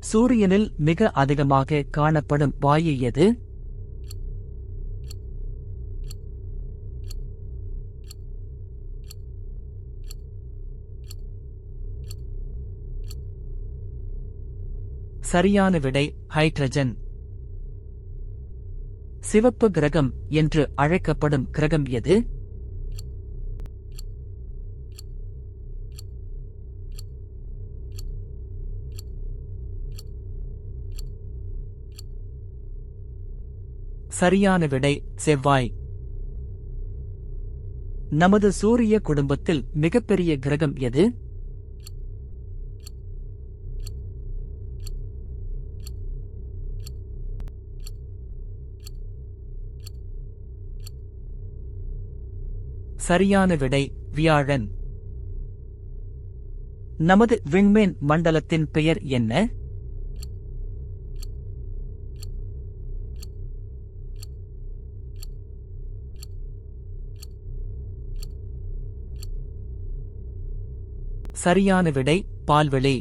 சூரியனில் மிக அதிகமாக காணப்படும் வாயு எது? சரியான விடை ஹைட்ரஜன். சிவப்பு கிரகம் என்று அழைக்கப்படும் கிரகம் எது? சரியான விடை செவ்வாய். நமது சூரிய குடும்பத்தில் மிகப்பெரிய கிரகம் எது? சரியான விடை வியாழன். நமது விண்மீன் மண்டலத்தின் பெயர் என்ன? சரியான விடை பால்வெளி.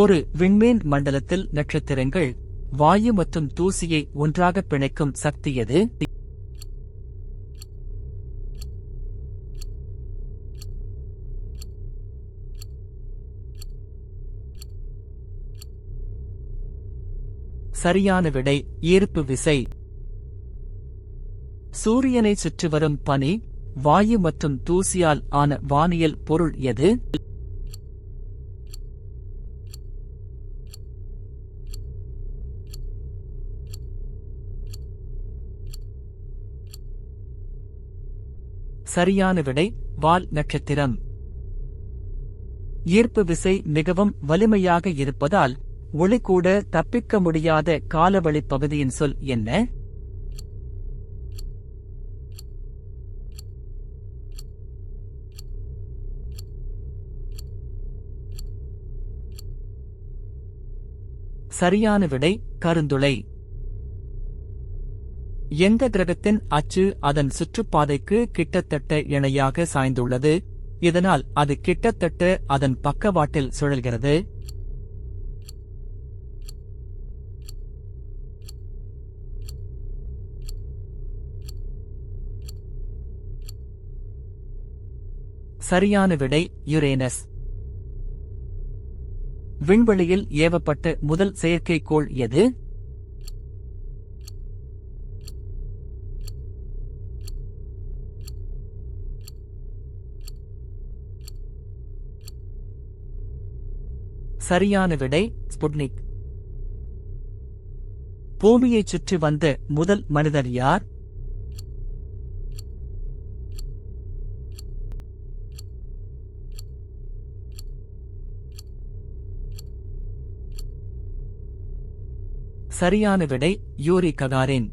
ஒரு விண்மீன் மண்டலத்தில் நட்சத்திரங்கள், வாயு மற்றும் தூசியை ஒன்றாக பிணைக்கும் சக்தி எது? சரியான விடை ஈர்ப்பு விசை. சூரியனை சுற்றி வரும் பனி, வாயு மற்றும் தூசியால் ஆன வானியல் பொருள் எது? சரியான விடை வால் நட்சத்திரம். ஈர்ப்பு விசை மிகவும் வலிமையாக இருப்பதால் ஒளி கூட தப்பிக்க முடியாத காலவழி பகுதியின் சொல் என்ன? சரியான விடை கருந்துளை. எந்த கிரகத்தின் அச்சு அதன் சுற்றுப்பாதைக்கு கிட்டத்தட்ட இணையாக சாய்ந்துள்ளது, இதனால் அது கிட்டத்தட்ட அதன் பக்கவாட்டில் சுழல்கிறது? சரியான விடை யுரேனஸ். விண்வெளியில் ஏவப்பட்ட முதல் செயற்கைக்கோள் எது? சரியான விடை ஸ்புட்னிக். பூமியைச் சுற்றி வந்த முதல் மனிதர் யார்? சரியான விடை யூரி ககாரின்.